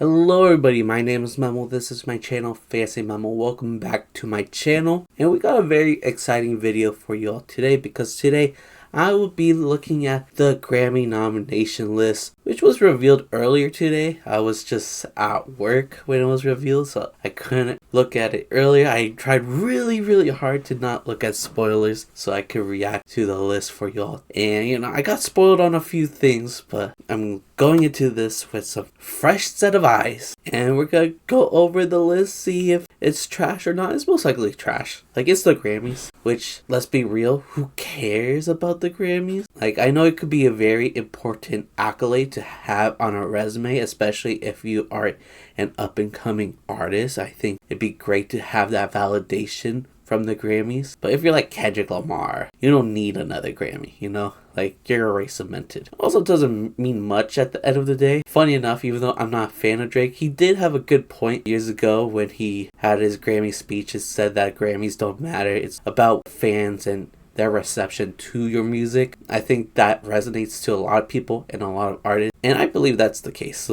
Hello everybody, my name is Memo. This is my channel, FancyMemo. Welcome back to my channel. And we got a very exciting video for you all today because today I will be looking at the Grammy Nomination List, which was revealed earlier today. I was just at work when it was revealed, so I couldn't look at it earlier. I tried really hard to not look at spoilers so I could react to the list for y'all. And I got spoiled on a few things, but I'm going into this with some fresh set of eyes. And we're gonna go over the list, see if it's trash or not. It's most likely trash. Like, it's the Grammys, which, let's be real, who cares about the Grammys? Like, I know it could be a very important accolade to have on a resume, especially if you are an up-and-coming artist. I think it'd be great to have that validation from the Grammys. But if you're like Kendrick Lamar, you don't need another Grammy, Like, you're already cemented. Also doesn't mean much at the end of the day. Funny enough, even though I'm not a fan of Drake, he did have a good point years ago when he had his Grammy speech and said that Grammys don't matter. It's about fans and their reception to your music. I think that resonates to a lot of people and a lot of artists. And I believe that's the case.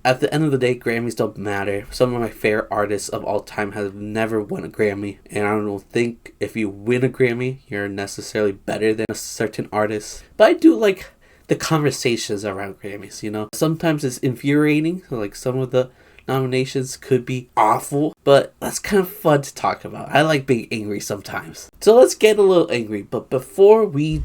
At the end of the day, Grammys don't matter. Some of my favorite artists of all time have never won a Grammy. And I don't think if you win a Grammy, you're necessarily better than a certain artist. But I do like the conversations around Grammys, Sometimes it's infuriating. Like, some of the nominations could be awful, but that's kind of fun to talk about. I like being angry sometimes. So let's get a little angry. But before we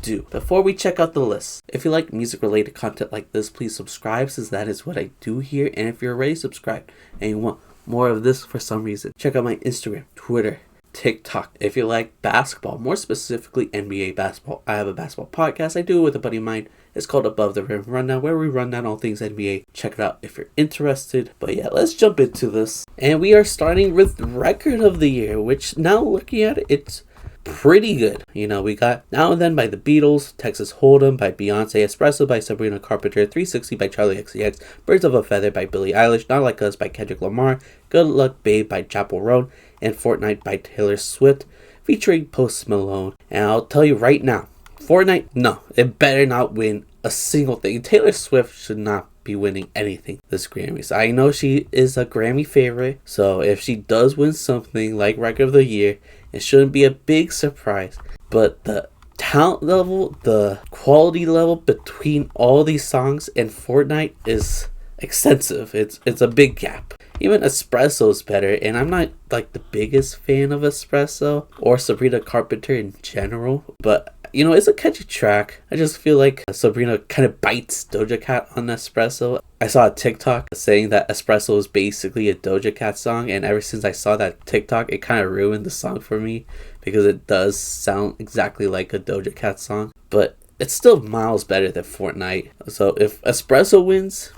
check out the list, if you like music related content like this, please subscribe, since that is what I do here. And if you're already subscribed and you want more of this for some reason, check out my Instagram, Twitter, TikTok. If you like basketball, more specifically NBA basketball, I have a basketball podcast. I do it with a buddy of mine. It's called Above the Rim Rundown, where we run down all things NBA. Check it out if you're interested. But yeah, let's jump into this. And we are starting with Record of the Year, which, now looking at it, it's pretty good. We got Now and Then by the Beatles, Texas Hold'em by Beyoncé, Espresso by Sabrina Carpenter, 360 by Charli XCX, Birds of a Feather by Billie Eilish, Not Like Us by Kendrick Lamar, Good Luck Babe by Chappell Roan, and Fortnite by Taylor Swift, featuring Post Malone. And I'll tell you right now, Fortnite, no, it better not win a single thing. Taylor Swift should not be winning anything this Grammys. I know she is a Grammy favorite, so if she does win something like Record of the Year, it shouldn't be a big surprise. But the talent level, the quality level between all these songs and Fortnite is extensive. It's a big gap. Even Espresso is better, and I'm not like the biggest fan of Espresso or Sabrina Carpenter in general, but it's a catchy track. I just feel like Sabrina kind of bites Doja Cat on Espresso. I saw a TikTok saying that Espresso is basically a Doja Cat song, and ever since I saw that TikTok, it kind of ruined the song for me because it does sound exactly like a Doja Cat song, but it's still miles better than Fortnite. So if Espresso wins,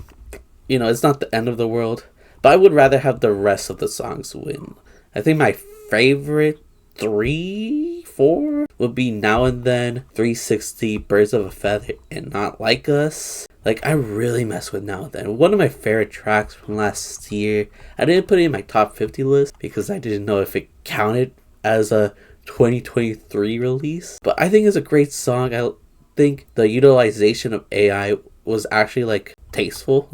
it's not the end of the world, but I would rather have the rest of the songs win. I think my favorite 4 would be Now and Then, 360, Birds of a Feather, and Not Like Us. Like, I really mess with Now and Then. One of my favorite tracks from last year. I didn't put it in my top 50 list because I didn't know if it counted as a 2023 release. But I think it's a great song. I think the utilization of AI was actually tasteful.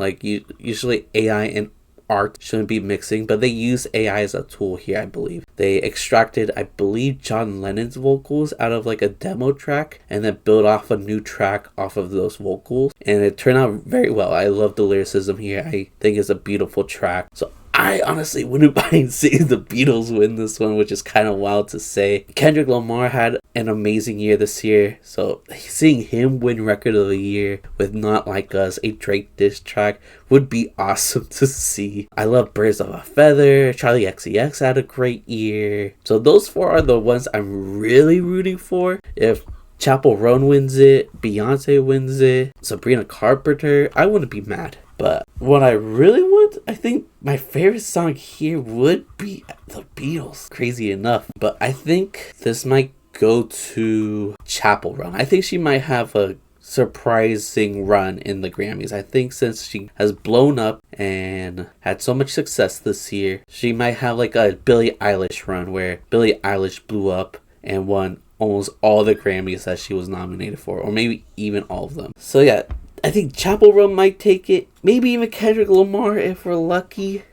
Usually AI and art shouldn't be mixing, but they use AI as a tool here. I believe they extracted, I believe, John Lennon's vocals out of a demo track and then built off a new track off of those vocals, and it turned out very well. I love the lyricism here. I think it's a beautiful track, so I honestly wouldn't mind seeing the Beatles win this one, which is kind of wild to say. Kendrick Lamar had an amazing year this year, so seeing him win Record of the Year with Not Like Us, a Drake diss track, would be awesome to see. I love Birds of a Feather. Charli XCX had a great year. So those 4 are the ones I'm really rooting for. If Chappell Roan wins it, Beyoncé wins it, Sabrina Carpenter, I wouldn't be mad. But what I really want, I think my favorite song here would be the Beatles, crazy enough. But I think this might go to Chappell Roan. I think she might have a surprising run in the Grammys. I think since she has blown up and had so much success this year, she might have a Billie Eilish run where Billie Eilish blew up and won almost all the Grammys that she was nominated for, or maybe even all of them. So yeah, I think Chappell Roan might take it. Maybe even Kendrick Lamar if we're lucky.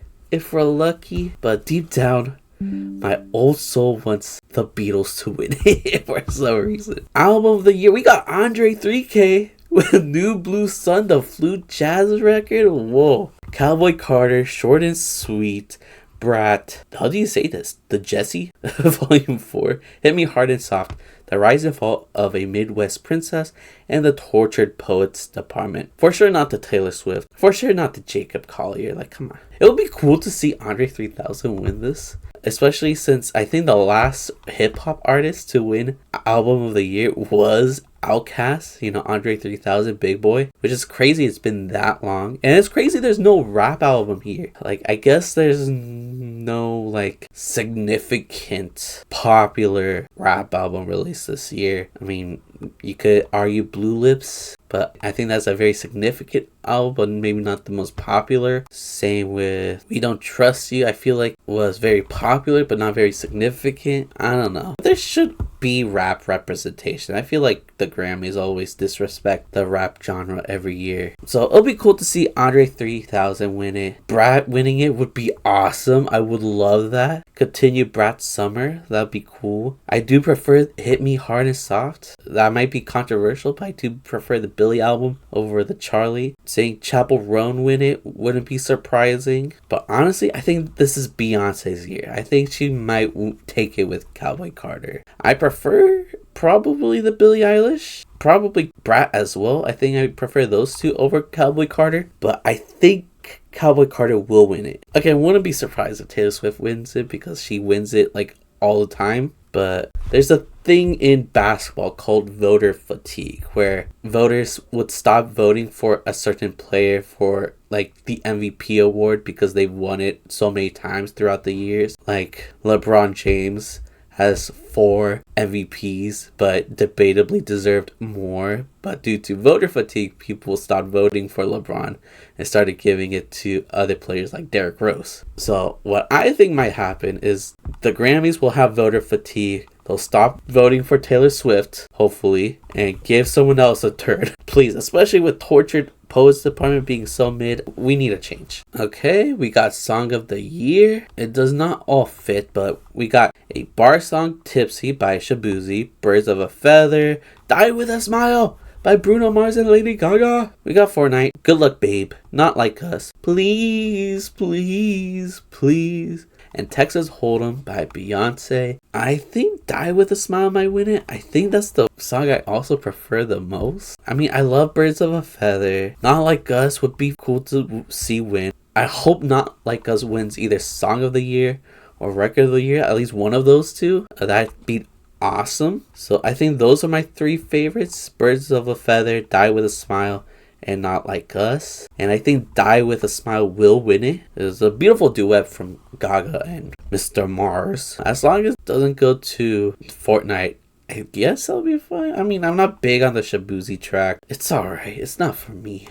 But deep down, my old soul wants the Beatles to win it for some reason. Album of the year, we got Andre 3K with New Blue Sun, the Flute Jazz record. Whoa. Cowboy Carter, Short and Sweet. Brat, how do you say this? The Jessie, Volume 4, Hit Me Hard and Soft, The Rise and Fall of a Midwest Princess, and The Tortured Poets Department. For sure not the Taylor Swift. For sure not the Jacob Collier. Like, come on. It would be cool to see Andre 3000 win this. Especially since I think the last hip-hop artist to win Album of the Year was Outkast, you know, Andre 3000, Big Boy, which is crazy. It's been that long, and it's crazy there's no rap album here. Like, I guess there's no like significant popular rap album released this year. I mean, you could argue Blue Lips, but I think that's a very significant album, but maybe not the most popular. Same with We Don't Trust You. I feel like was very popular, but not very significant. I don't know. There should be rap representation. I feel like the Grammys always disrespect the rap genre every year. So it'll be cool to see Andre 3000 win it. Brat winning it would be awesome. I would love that. Continue Brat's Summer. That'd be cool. I do prefer Hit Me Hard and Soft. That might be controversial, but I do prefer the Billie album over the Charli. Saying Chappell Roan win it wouldn't be surprising. But honestly, I think this is Beyonce's year. I think she might take it with Cowboy Carter. I prefer probably the Billie Eilish. Probably Brat as well. I think I prefer those two over Cowboy Carter. But I think Cowboy Carter will win it. Okay, I wouldn't be surprised if Taylor Swift wins it because she wins it like all the time. But there's a thing in basketball called voter fatigue where voters would stop voting for a certain player for like the MVP award because they've won it so many times throughout the years. Like LeBron James has 4 MVPs, but debatably deserved more. But due to voter fatigue, people stopped voting for LeBron and started giving it to other players like Derrick Rose. So what I think might happen is the Grammys will have voter fatigue. They'll stop voting for Taylor Swift, hopefully, and give someone else a turn. Please, especially with Tortured Poets Department being so mid, we need a change. Okay, we got Song of the Year. It does not all fit, but we got a bar song, Tipsy by Shabuzi, Birds of a Feather, Die With a Smile by Bruno Mars and Lady Gaga. We got Fortnite, Good Luck Babe, Not Like Us, Please, Please, Please, and Texas Hold'em by Beyoncé. I think Die With a Smile might win it. I think that's the song I also prefer the most. I mean, I love Birds of a Feather. Not Like Us would be cool to see win. I hope Not Like Us wins either Song of the Year or Record of the Year. At least one of those two. That'd be awesome. So I think those are my 3 favorites. Birds of a Feather, Die With a Smile, and Not Like Us. And I think Die With a Smile will win it. It's a beautiful duet from Gaga and Mr. Mars. As long as it doesn't go to Fortnite, I guess I'll be fine. I mean, I'm not big on the Shabuzi track. It's alright. It's not for me.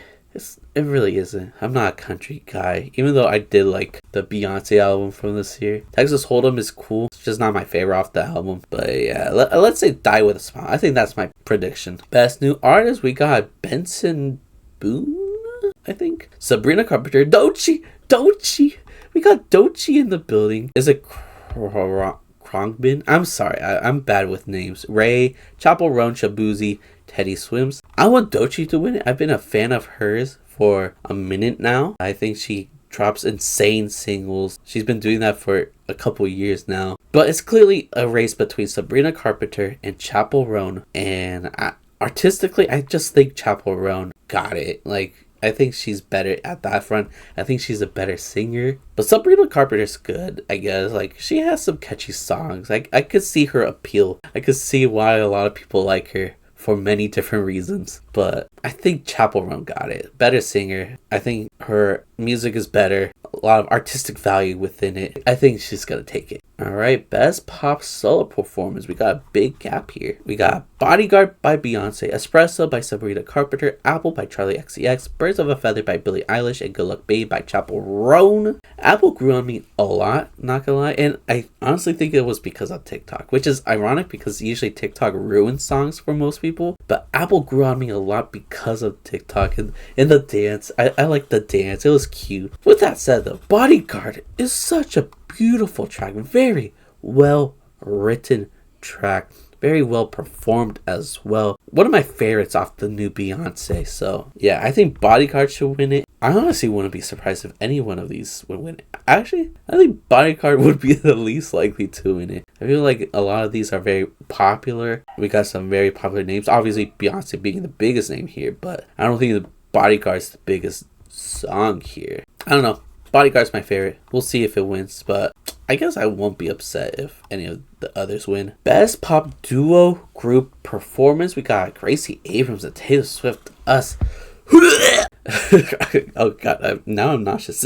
It really isn't. I'm not a country guy. Even though I did like the Beyonce album from this year. Texas Hold'em is cool. It's just not my favorite off the album. But yeah, let's say Die With a Smile. I think that's my prediction. Best New Artist, we got Benson Boone, I think. Sabrina Carpenter. Doechii. We got Doechii in the building. Is it Khruangbin? I'm sorry. I'm bad with names. Ray, Chappell Roan, Shabuzi, Teddy Swims. I want Doechii to win it. I've been a fan of hers for a minute now. I think she drops insane singles. She's been doing that for a couple years now. But it's clearly a race between Sabrina Carpenter and Chappell Roan. And artistically, I just think Chappell Roan got it. Like, I think she's better at that front. I think she's a better singer. But Sabrina Carpenter's good, I guess. Like, she has some catchy songs. I could see her appeal. I could see why a lot of people like her for many different reasons. But I think Chappell Roan got it. Better singer. I think her music is better. A lot of artistic value within it. I think she's gonna take it. Alright, best pop solo performance. We got a big gap here. We got Bodyguard by Beyoncé, Espresso by Sabrina Carpenter, Apple by Charli XCX, Birds of a Feather by Billie Eilish, and Good Luck Babe by Chappell Roan. Apple grew on me a lot, not gonna lie, and I honestly think it was because of TikTok, which is ironic because usually TikTok ruins songs for most people, but Apple grew on me a lot because of TikTok and the dance. I like the dance, it was cute. With that said though, Bodyguard is such a beautiful track, very well written track, very well performed as well. One of my favorites off the new Beyoncé. So yeah, I think Bodyguard should win it. I honestly wouldn't be surprised if any one of these would win it. Actually, I think Bodyguard would be the least likely to win it. I feel like a lot of these are very popular. We got some very popular names. Obviously, Beyoncé being the biggest name here, but I don't think the Bodyguard's the biggest song here. I don't know. Bodyguard's my favorite. We'll see if it wins, but I guess I won't be upset if any of the others win. Best pop duo group performance. We got Gracie Abrams and Taylor Swift. Us. Oh god, now I'm nauseous.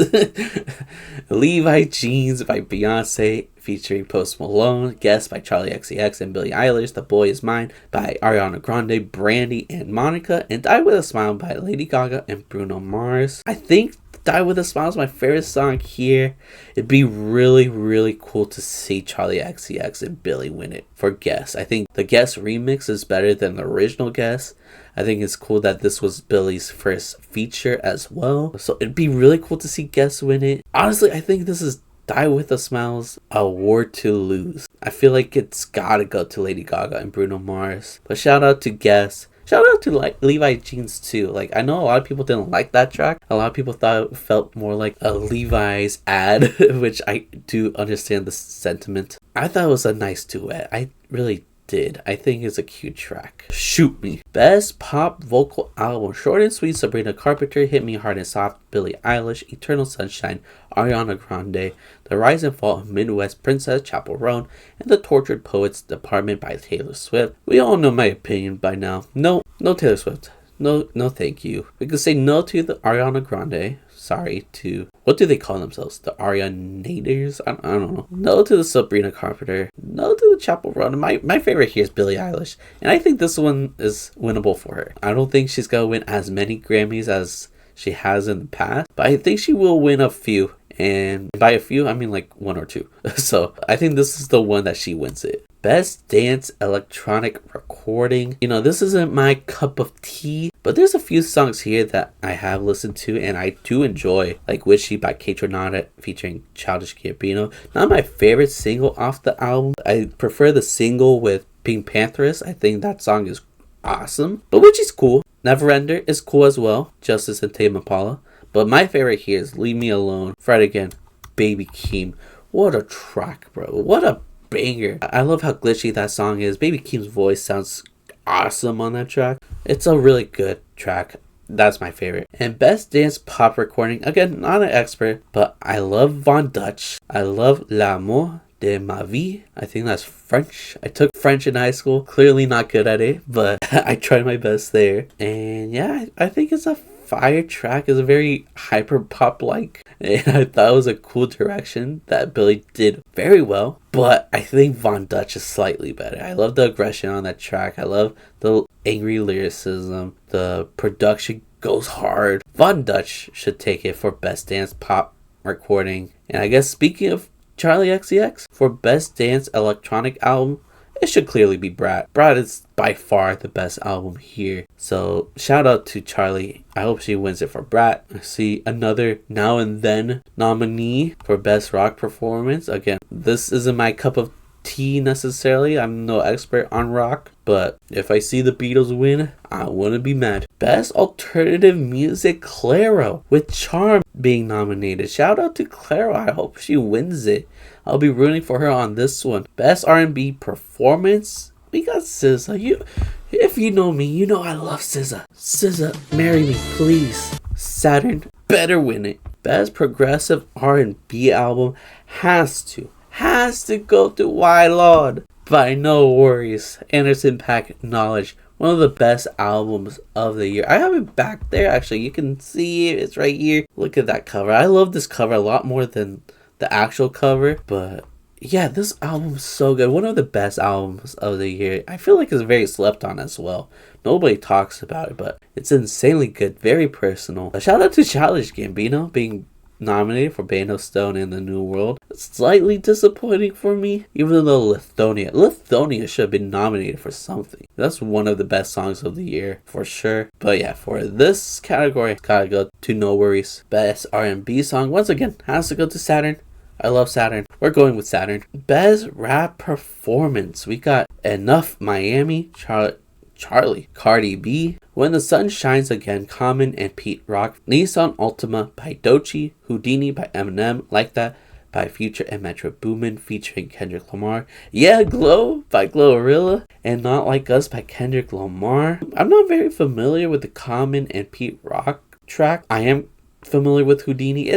Levi Jeans by Beyoncé featuring Post Malone. Guess by Charli XCX and Billie Eilish. The Boy Is Mine by Ariana Grande, Brandy, and Monica. And Die With A Smile by Lady Gaga and Bruno Mars. I think Die With A Smile is my favorite song here. It'd be really, really cool to see Charli XCX and Billie win it for Guess. I think the Guess remix is better than the original Guess. I think it's cool that this was Billie's first feature as well. So it'd be really cool to see Guess win it. Honestly, I think this is Die With A Smile's award to lose. I feel like it's gotta go to Lady Gaga and Bruno Mars. But shout out to Guess. Shout out to Levi Jeans too. Like, I know a lot of people didn't like that track. A lot of people thought it felt more like a Levi's ad, which I do understand the sentiment. I thought it was a nice duet. I really did. I think it's a cute track. Shoot me. Best pop vocal album. Short and Sweet, Sabrina Carpenter, Hit Me Hard and Soft, Billie Eilish, Eternal Sunshine, Ariana Grande, The Rise and Fall of Midwest Princess, Chappell Roan, and The Tortured Poets Department by Taylor Swift. We all know my opinion by now. No Taylor Swift. No, thank you. We could say no to the Ariana Grande. Sorry to, what do they call themselves? The Arianators? I don't know. No to the Sabrina Carpenter. No to the Chappell Roan. My favorite here is Billie Eilish. And I think this one is winnable for her. I don't think she's going to win as many Grammys as she has in the past. But I think she will win a few. And by a few, I mean like one or two. So I think this is the one that she wins it. Best Dance Electronic Recording. You know, this isn't my cup of tea, but there's a few songs here that I have listened to and I do enjoy, like Wishy by Kaytranada featuring Childish Gambino. Not my favorite single off the album. I prefer the single with Pink Panthers. I think that song is awesome, but Wishy's cool. Neverender is cool as well, Justice and Tame Impala. But my favorite here is Leave Me Alone, Fred Again, Baby Keem. What a track, bro. What a banger. I love how glitchy that song is. Baby Keem's voice sounds awesome on that track. It's a really good track. That's my favorite. And best dance pop recording. Again, not an expert, but I love Von Dutch. I love L'amour de ma vie. I think that's French. I took French in high school. Clearly not good at it, but I tried my best there. And yeah, I think it's a fire track. Is a very hyper pop like, and I thought it was a cool direction that Billie did very well, but I think Von Dutch is slightly better. I love the aggression on that track. I love the angry lyricism. The production goes hard. Von Dutch should take it for best dance pop recording. And I guess speaking of Charli XCX, for best dance electronic album, it should clearly be Brat. Brat is by far the best album here. So shout out to Charli. I hope she wins it for Brat. I see another Now and Then nominee for best rock performance. Again, this isn't my cup of tea necessarily. I'm no expert on rock, but if I see the Beatles win, I wouldn't be mad. Best alternative music, Clairo, with Charm being nominated. Shout out to Clairo. I hope she wins it. I'll be rooting for her on this one. Best R&B performance, we got SZA. If you know me, you know I love SZA. SZA, marry me, please. Saturn better win it. Best progressive R&B album has to go to Why Lord by No Worries. Anderson .Paak Knowledge. One of the best albums of the year. I have it back there actually. You can see it. It's right here. Look at that cover. I love this cover a lot more than the actual cover, but yeah, this album's so good. One of the best albums of the year. I feel like it's very slept on as well. Nobody talks about it, but it's insanely good, very personal. A shout out to Childish Gambino being nominated for Band of Stone in the New World. Slightly disappointing for me, even though Lithonia should have been nominated for something. That's one of the best songs of the year for sure. But yeah, for this category, gotta go to No Worries. Best R&B song, once again, has to go to Saturn. I love Saturn. We're going with Saturn. Best rap performance, we got Enough Miami, Charlie, Cardi B, When the Sun Shines Again, Common and Pete Rock, Nissan Altima by Doechii, Houdini by Eminem, Like That by Future and Metro Boomin featuring Kendrick Lamar, Yeah Glow by Glorilla, and Not Like Us by Kendrick Lamar. I'm not very familiar with the Common and Pete Rock track. I am familiar with Houdini.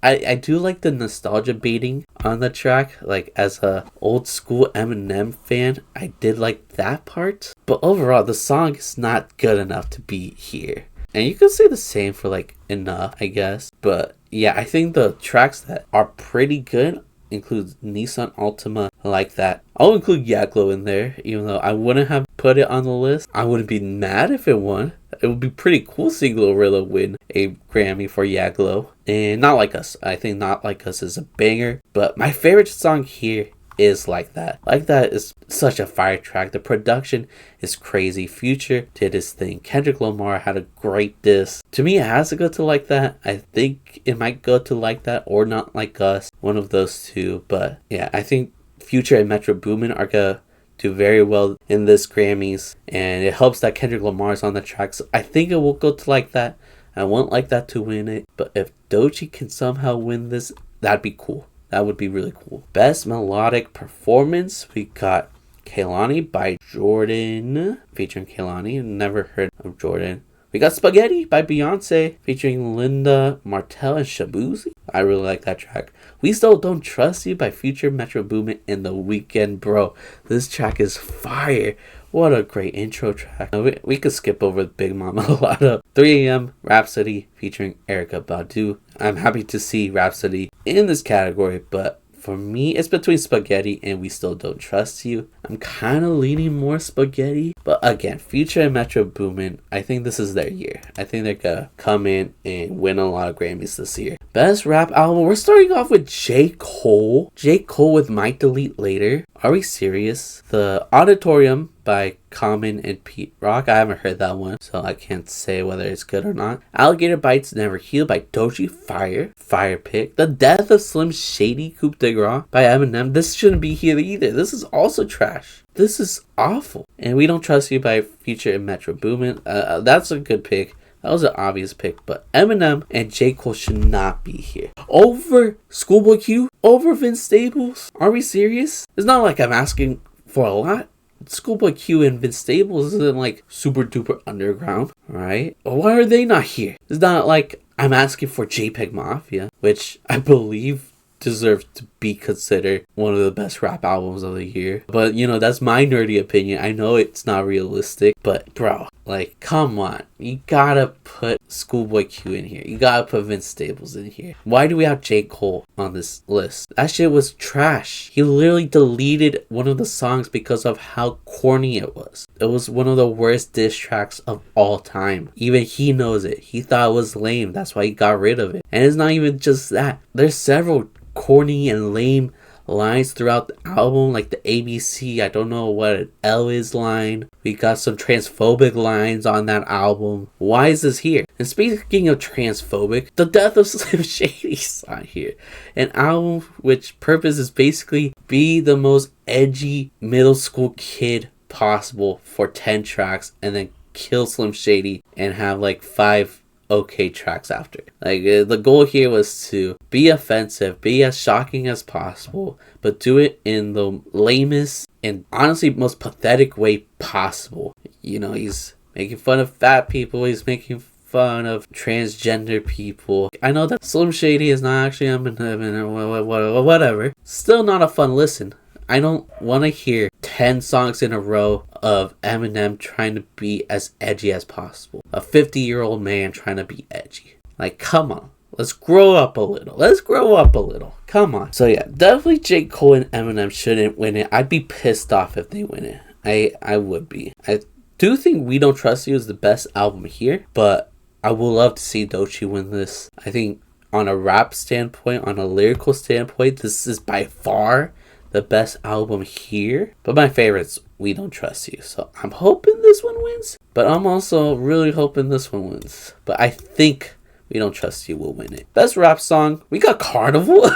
I do like the nostalgia baiting on the track. Like, as a old school Eminem fan, I did like that part. But overall, the song is not good enough to be here. And you could say the same for like Enough, I guess. But yeah, I think the tracks that are pretty good include Nissan Altima, Like That. I'll include Yeah Glow in there, even though I wouldn't have put it on the list. I wouldn't be mad if it won. It would be pretty cool seeing Glorilla win a Grammy for Yeah Glow. And Not Like Us. I think Not Like Us is a banger. But my favorite song here is Like That. Like That is such a fire track. The production is crazy. Future did his thing. Kendrick Lamar had a great diss. To me, it has to go to Like That. I think it might go to Like That or Not Like Us. One of those two. But yeah, I think Future and Metro Boomin are gonna do very well in this Grammys, and it helps that Kendrick Lamar is on the track, so I think it will go to Like That. I won't Like That to win it, but if Doechii can somehow win this, that'd be cool. That would be really cool. Best melodic performance, we got Kehlani by Jordan, featuring Kehlani. Never heard of Jordan. We got Spaghetti by Beyoncé, featuring Linda Martell and Shabuzi. I really like that track. We Still Don't Trust You by Future, Metro Boomin, and The Weeknd. Bro, this track is fire. What a great intro track. We could skip over Big Mama a lot of 3 a.m. Rhapsody featuring Erykah Badu. I'm happy to see Rhapsody in this category, but for me, it's between Spaghetti and We Still Don't Trust You. I'm kind of leaning more Spaghetti. But again, Future and Metro Boomin, I think this is their year. I think they're going to come in and win a lot of Grammys this year. Best rap album, we're starting off with J. Cole. J. Cole with Might Delete Later. Are We Serious? The Auditorium by Common and Pete Rock. I haven't heard that one, so I can't say whether it's good or not. Alligator Bites Never Heal by Doechii. Fire pick. The Death of Slim Shady Coup de Grace by Eminem. This shouldn't be here either. This is also trash. This is awful. And We Don't Trust You by Future and Metro Boomin. That's a good pick. That was an obvious pick, but Eminem and J. Cole should not be here. Over Schoolboy Q? Over Vince Staples? Are we serious? It's not like I'm asking for a lot. Schoolboy Q and Vince Staples isn't like super duper underground, right? Why are they not here? It's not like I'm asking for JPEG Mafia, which I believe deserves to be considered one of the best rap albums of the year. But, you know, that's my nerdy opinion. I know it's not realistic, but bro, like, come on. You gotta put Schoolboy Q in here. You gotta put Vince Staples in here. Why do we have J. Cole on this list? That shit was trash. He literally deleted one of the songs because of how corny it was. It was one of the worst diss tracks of all time. Even he knows it. He thought it was lame. That's why he got rid of it. And it's not even just that. There's several corny and lame lines throughout the album, like the ABC, I don't know what an L is line. We got some transphobic lines on that album. Why is this here? And speaking of transphobic, The Death of Slim Shady's on here. An album which purpose is basically be the most edgy middle school kid possible for 10 tracks and then kill Slim Shady and have like 5 okay tracks after. Like, the goal here was to be offensive, be as shocking as possible, but do it in the lamest and honestly most pathetic way possible. You know, he's making fun of fat people, he's making fun of transgender people. I know that Slim Shady is not actually or whatever. Still not a fun listen. I don't want to hear 10 songs in a row of Eminem trying to be as edgy as possible. A 50-year-old man trying to be edgy. Like, come on. Let's grow up a little. Let's grow up a little. Come on. So yeah, definitely J. Cole and Eminem shouldn't win it. I'd be pissed off if they win it. I would be. I do think We Don't Trust You is the best album here, but I would love to see Doechii win this. I think on a rap standpoint, on a lyrical standpoint, this is by far the best album here. But my favorite's We Don't Trust You. So I'm hoping this one wins, but I'm also really hoping this one wins. But I think We Don't Trust You will win it. Best rap song, we got Carnival.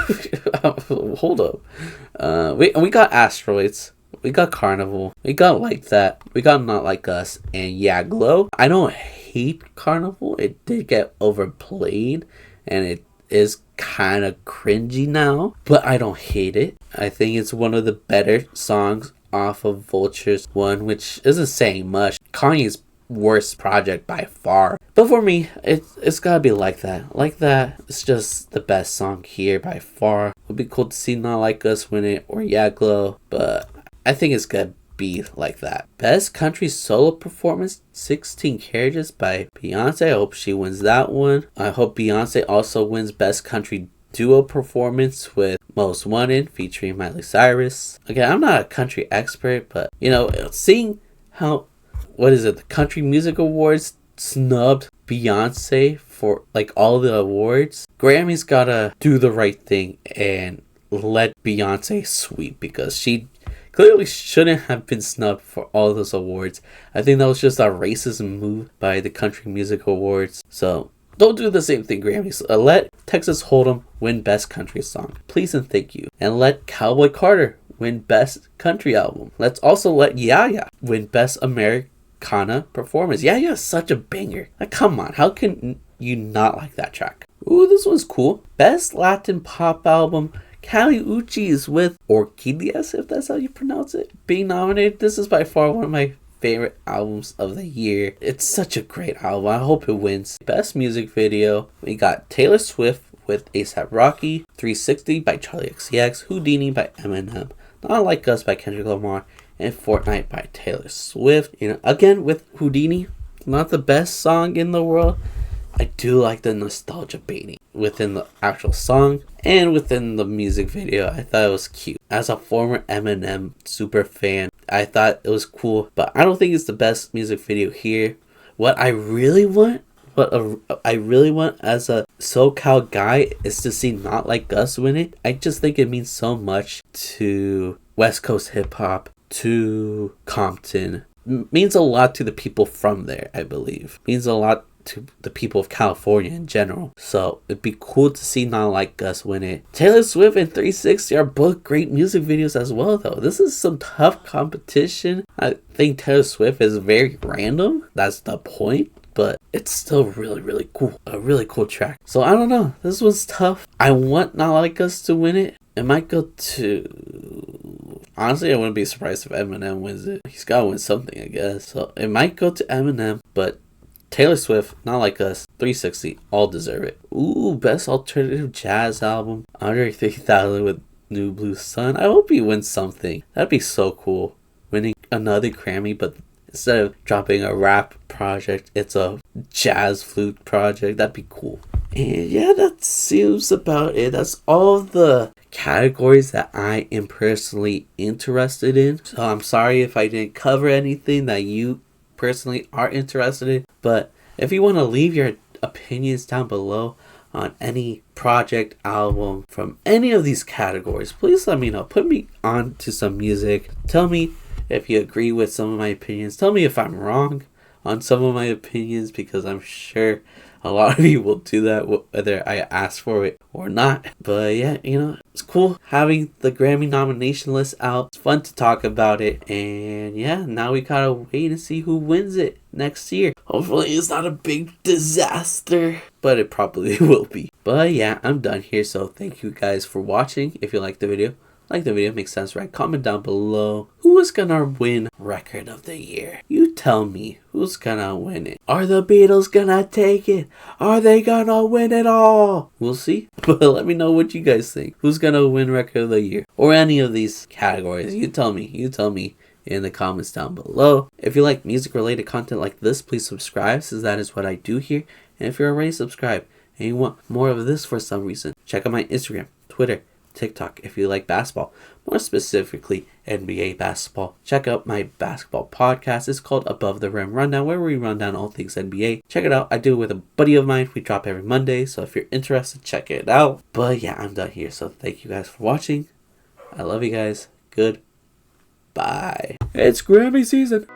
Hold up. We got Asteroids. We got Carnival. We got Like That. We got Not Like Us. And yeah, Glow. I don't hate Carnival. It did get overplayed. And it is kind of cringy now. But I don't hate it. I think it's one of the better songs off of Vulture's one, which isn't saying much. Kanye's worst project by far. But for me, it's gotta be Like That. Like That is just the best song here by far. It would be cool to see Not Like Us win it or Yeah Glow. But I think it's gonna be Like That. Best country solo performance, 16 Carriages by Beyonce. I hope she wins that one. I hope Beyonce also wins best country duo performance with Most Wanted featuring Miley Cyrus. Again, I'm not a country expert, but you know, seeing how, the Country Music Awards snubbed Beyonce for like all the awards. Grammy's gotta do the right thing and let Beyonce sweep, because she clearly shouldn't have been snubbed for all those awards. I think that was just a racist move by the Country Music Awards. So don't do the same thing, Grammys. Let Texas Hold'em win Best Country Song. Please and thank you. And let Cowboy Carter win Best Country Album. Let's also let Yaya win Best Americana Performance. Yaya is such a banger. Like, come on. How can you not like that track? Ooh, this one's cool. Best Latin Pop Album. Kali Uchis with Orquídeas, if that's how you pronounce it, being nominated. This is by far one of my favorite albums of the year. It's such a great album. I hope it wins. Best music video, we got Taylor Swift with A$AP Rocky, 360 by Charli XCX, Houdini by Eminem, Not Like Us by Kendrick Lamar, and Fortnite by Taylor Swift. You know, again with Houdini, not the best song in the world. I do like the nostalgia baiting within the actual song and within the music video. I thought it was cute. As a former Eminem super fan, I thought it was cool, but I don't think it's the best music video here. What I really want as a SoCal guy is to see Not Like Us win it. I just think it means so much to West Coast hip hop, to Compton. Means a lot to the people from there, I believe. Means a lot to the people of California in general. So it'd be cool to see Not Like Us win it. Taylor Swift and 360 are both great music videos as well, though. This is some tough competition. I think Taylor Swift is very random. That's the point. But it's still really, really cool. A really cool track. So I don't know. This one's tough. I want Not Like Us to win it. It might go to... Honestly, I wouldn't be surprised if Eminem wins it. He's got to win something, I guess. So it might go to Eminem, but Taylor Swift, Not Like Us, 360, all deserve it. Ooh, Best Alternative Jazz Album, Andre 3000 with New Blue Sun. I hope he wins something. That'd be so cool. Winning another Grammy, but instead of dropping a rap project, it's a jazz flute project. That'd be cool. And yeah, that seems about it. That's all the categories that I am personally interested in. So I'm sorry if I didn't cover anything that you personally are interested in, but if you want to leave your opinions down below on any project, album from any of these categories, please let me know. Put me on to some music. Tell me if you agree with some of my opinions. Tell me if I'm wrong on some of my opinions, because I'm sure a lot of you will do that whether I ask for it or not. But yeah, you know, it's cool having the Grammy nomination list out. It's fun to talk about it. And yeah, now we gotta wait and see who wins it next year. Hopefully it's not a big disaster, but it probably will be. But yeah, I'm done here. So thank you guys for watching. If you liked the video, makes sense, right? Comment down below who is gonna win record of the year. You tell me who's gonna win it. Are the Beatles gonna take it? Are they gonna win it all? We'll see. But let me know what you guys think. Who's gonna win record of the year, or any of these categories? You tell me in the comments down below. If you like music related content like this, please subscribe, since that is what I do here. And if you're already subscribed, and you want more of this for some reason, check out my Instagram, Twitter, TikTok if you like basketball, more specifically NBA basketball. Check out my basketball podcast. It's called Above the Rim Rundown, where we run down all things NBA. Check it out. I do it with a buddy of mine. We drop every Monday, so if you're interested, check it out. But yeah, I'm done here, so thank you guys for watching. I love you guys. Goodbye. It's Grammy season.